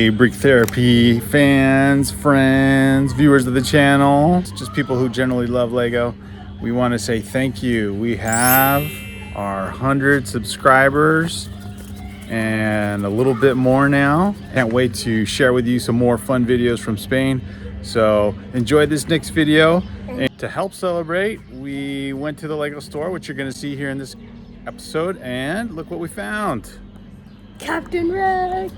Hey, Brick Therapy fans, friends, viewers of the channel, just people who generally love Lego. We want to say thank you. We have our 100 subscribers and a little bit more now. Can't wait to share with you some more fun videos from Spain. So enjoy this next video. And to help celebrate, we went to the Lego store, which you're going to see here in this episode, and look what we found. Captain Rex.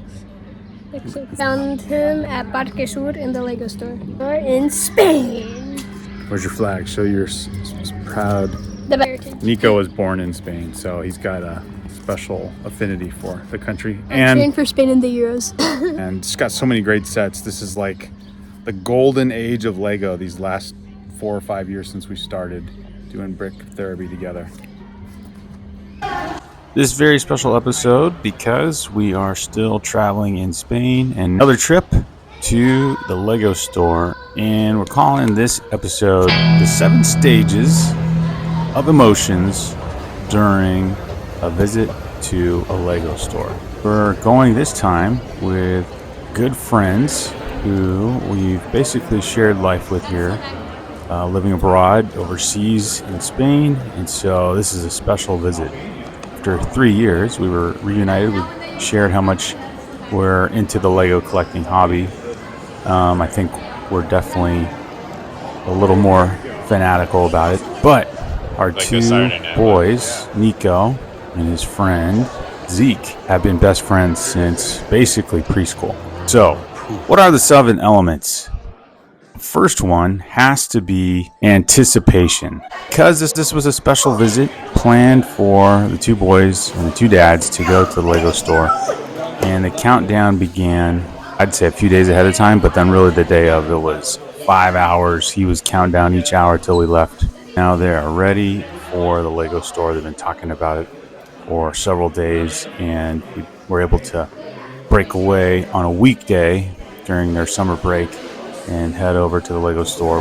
Found him at Parque Sur in the Lego store. We're in Spain. Where's your flag? Show your proud. Nico was born in Spain, so he's got a special affinity for the country. I'm cheering for Spain in the Euros. And it's got so many great sets. This is like the golden age of Lego these last 4 or 5 years since we started doing brick therapy together. This very special episode because we are still traveling in Spain and another trip to the Lego store, and we're calling this episode the 7 stages of emotions during a visit to a Lego store. We're going this time with good friends who we've basically shared life with here, living abroad overseas in Spain, and so this is a special visit. After 3 years, we were reunited. We shared how much we're into the Lego collecting hobby. I think we're definitely a little more fanatical about it. But our like 2 boys, Nico and his friend Zeke, have been best friends since basically preschool. So, what are the 7 elements? First one has to be anticipation, because this was a special visit planned for the 2 boys and the 2 dads to go to the Lego store, and the countdown began, I'd say a few days ahead of time, but then really the day of. It was 5 hours. He was counting down each hour till we left. Now they are ready for the Lego store. They've been talking about it for several days, and we were able to break away on a weekday during their summer break and head over to the Lego store.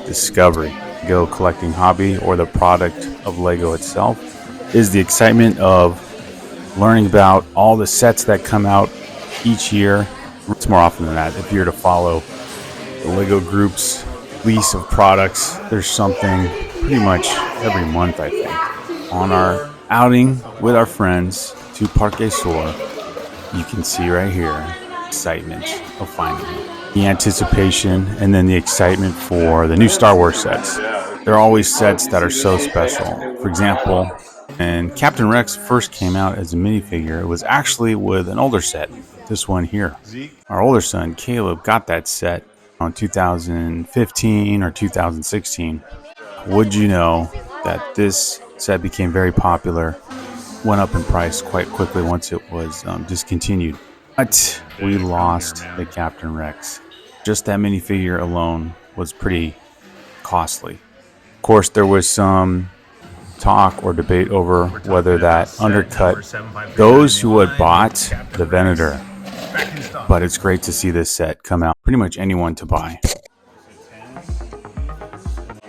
Discovery, Lego collecting hobby, or the product of Lego itself, is the excitement of learning about all the sets that come out each year. It's more often than that. If you're to follow the Lego group's lease of products, there's something pretty much every month, I think. On our outing with our friends to Parque Sur, you can see right here excitement of finding it. The anticipation, and then the excitement for the new Star Wars sets. There are always sets that are so special. For example, when Captain Rex first came out as a minifigure, it was actually with an older set, this one here. Our older son, Caleb, got that set on 2015 or 2016. Would you know that this set became very popular, went up in price quite quickly once it was discontinued. But we lost the Captain Rex. Just that minifigure alone was pretty costly. Of course, there was some talk or debate over whether that undercut those who had bought the Venator. But it's great to see this set come out. Pretty much anyone to buy.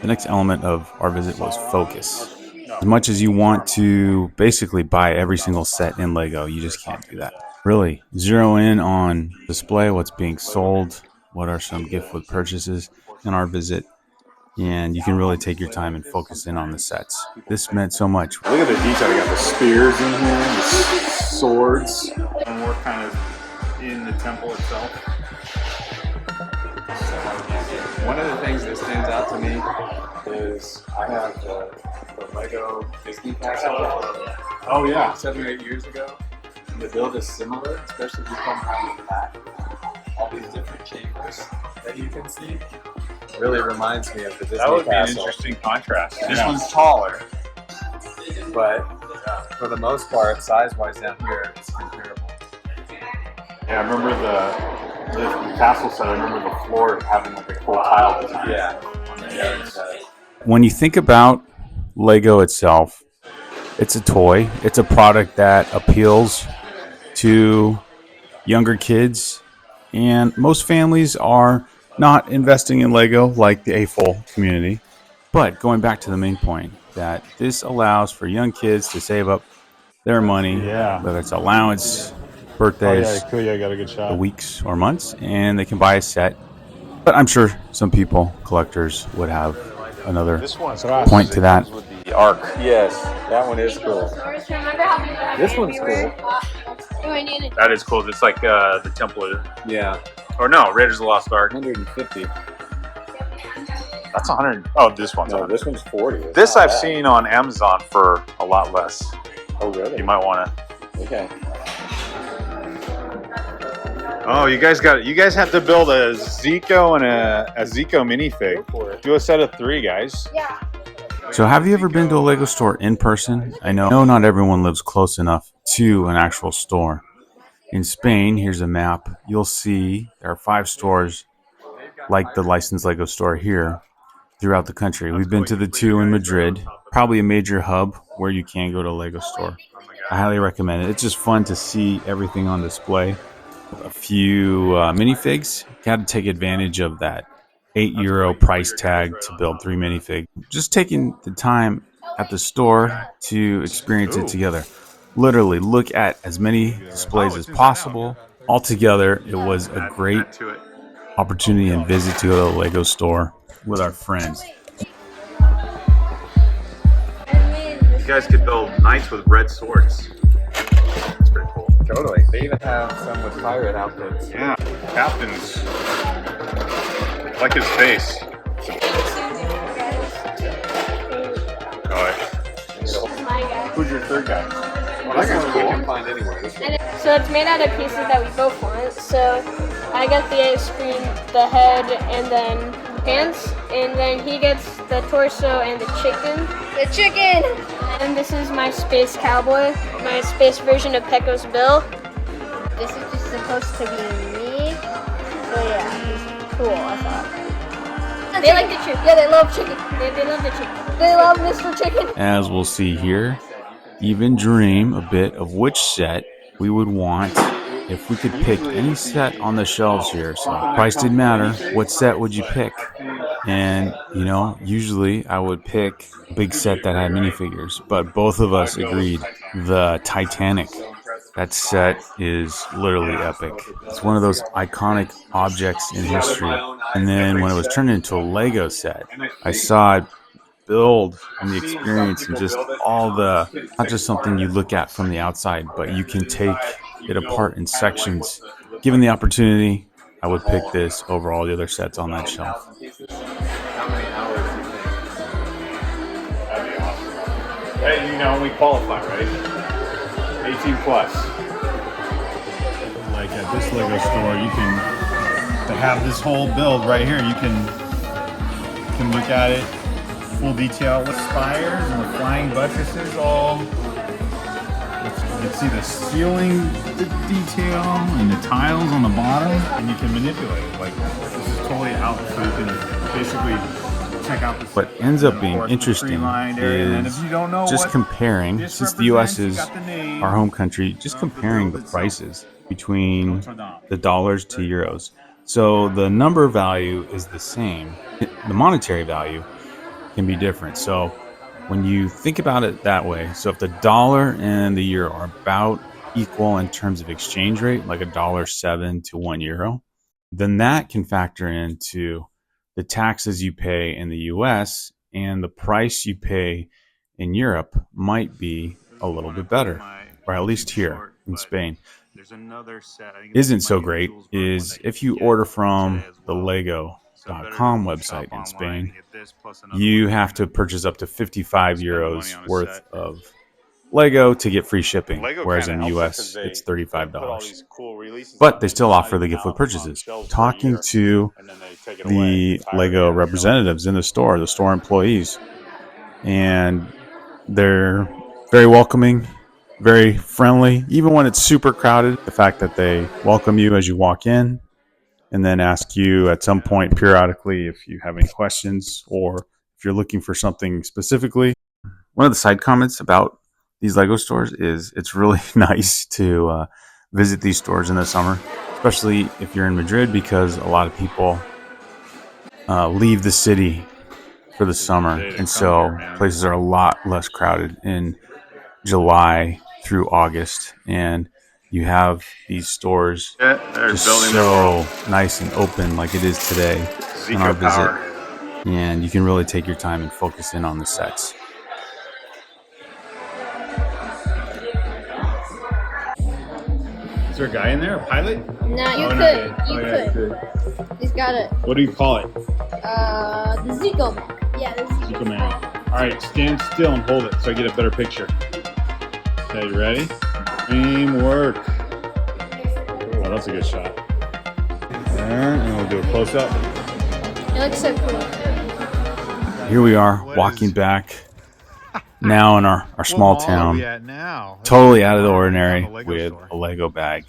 The next element of our visit was focus. As much as you want to basically buy every single set in Lego, you just can't do that. Really zero in on display, what's being sold, what are some gift with purchases in our visit, and you can really take your time and focus in on the sets. This meant so much. Look at the detail. We got the spears in here, the swords, and we're kind of in the temple itself. One of the things that stands out to me is I have the Lego Disney Castle. Oh yeah, 7 or 8 years ago. The build is similar, especially if you come around the back. All these different chambers that you can see. Really reminds me of the Disney Castle. That would be an interesting contrast. This one's taller, but for the most part, size-wise down here, it's comparable. Yeah, I remember the castle set. I remember the floor having like a cool tile design. Yeah. When you think about Lego itself, it's a toy. It's a product that appeals to younger kids, and most families are not investing in Lego like the AFOL community. But going back to the main point, that this allows for young kids to save up their money, whether it's allowance, birthdays, cool. Yeah, I got a good the shot. weeks or months, and they can buy a set. But I'm sure some people, collectors, would have another This one's point to that. with the arc. Yes, that one is cool. This one's cool. That is cool. It's like the Temple, Yeah, or no, Raiders of the Lost Ark. 150. That's 100. Oh, this one's No, 100. this one's 40. It's This not I've bad. seen on Amazon for a lot less. Oh, really? You might want to. Okay. Oh, you guys have to build a Zico and a Zico minifig. Do a set of 3, guys. Yeah. So have you ever been to a Lego store in person? I know not everyone lives close enough to an actual store. In Spain, here's a map. You'll see there are 5 stores like the licensed Lego store here throughout the country. We've been to the 2 in Madrid, probably a major hub where you can go to a Lego store. I highly recommend it. It's just fun to see everything on display. A few minifigs. Got to take advantage of that €8 price tag to build 3 minifigs. Just taking the time at the store to experience it together. Literally look at as many displays as possible. Altogether, it was a great opportunity and visit to go to the Lego store with our friends. You guys could build knights with red swords. It's pretty cool. Totally. They even have some with pirate outfits. Yeah, captains. I like his face. My guy. Who's your third guy? Well, that guy's cool. You can find anywhere. This one. So it's made out of pieces that we both want. So I got the ice cream, the head, and then pants, and then he gets the torso and the chicken. The chicken! And this is my space cowboy, my space version of Pecco's Bill. This is just supposed to be me. So yeah, he's cool, I thought. They like the chicken. Yeah, they love chicken. They love the chicken. They love Mr. Chicken. As we'll see here, even dream a bit of which set we would want if we could pick any set on the shelves here. So price didn't matter. What set would you pick? And, you know, usually I would pick a big set that had minifigures, but both of us agreed the Titanic. That set is literally epic. It's one of those iconic objects in history. And then when it was turned into a Lego set, I saw it build and the experience and just all the, not just something you look at from the outside, but you can take it apart in sections. Given the opportunity, I would pick this over all the other sets on that shelf. How many hours do you think? That'd be awesome. Hey, you know, we qualify, right? 18 plus. Like at this Lego store, you can have this whole build right here. You can look at it, full detail with spires and the flying buttresses all. You can see the ceiling detail and the tiles on the bottom, and you can manipulate it. Like, this is totally out, so you can basically check out the. What ends up being interesting is just comparing, since the U.S. is our home country, just comparing the prices between the dollars to euros. So the number value is the same. The monetary value can be different. So when you think about it that way, so if the dollar and the euro are about equal in terms of exchange rate, like $1.07 to €1, then that can factor into the taxes you pay in the US, and the price you pay in Europe might be a little bit better, or at least here in Spain. Isn't so great is if you order from the Lego.com website in Spain, you have to purchase up to €55 worth of Lego to get free shipping, whereas in the US it's $35. But they still offer the gift with purchases. Talking to the Lego representatives in the store employees, and they're very welcoming, very friendly, even when it's super crowded. The fact that they welcome you as you walk in and then ask you at some point periodically if you have any questions or if you're looking for something specifically. One of the side comments about these Lego stores is it's really nice to visit these stores in the summer, especially if you're in Madrid, because a lot of people leave the city for the summer, and so places are a lot less crowded in July through August, and you have these stores Yeah, they're just building so nice and open like it is today in our Zika visit. power. And you can really take your time and focus in on the sets. Is there a guy in there? A pilot? Nah, you Oh, could. no, You yeah, could. He's got it. What do you call it? The Zico mark. Yeah, the Zika man. All right, stand still and hold it so I get a better picture. Okay, you ready? Aim, work. Oh, that's a good shot. There, and we'll do a close up. It looks so cool. Here we are walking back now in our small town. Now? Totally out of the ordinary with a Lego bag.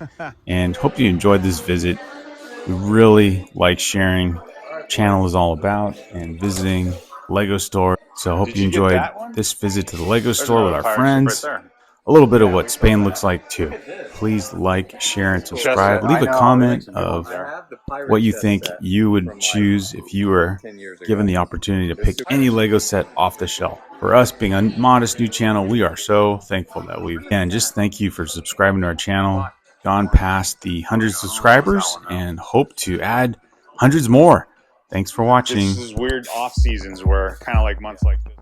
And hope you enjoyed this visit. We really like sharing channel is all about and visiting Lego store. So hope you enjoyed this visit to the Lego store with our friends. A little bit of what Spain looks like too. Please like, share, and subscribe. Leave a comment of what you think you would choose if you were given the opportunity to pick any Lego set off the shelf. For us being a modest new channel, we are so thankful that and just thank you for subscribing to our channel. Gone past the 100 subscribers and hope to add hundreds more. Thanks for watching. This is weird off seasons where kind of like months like this.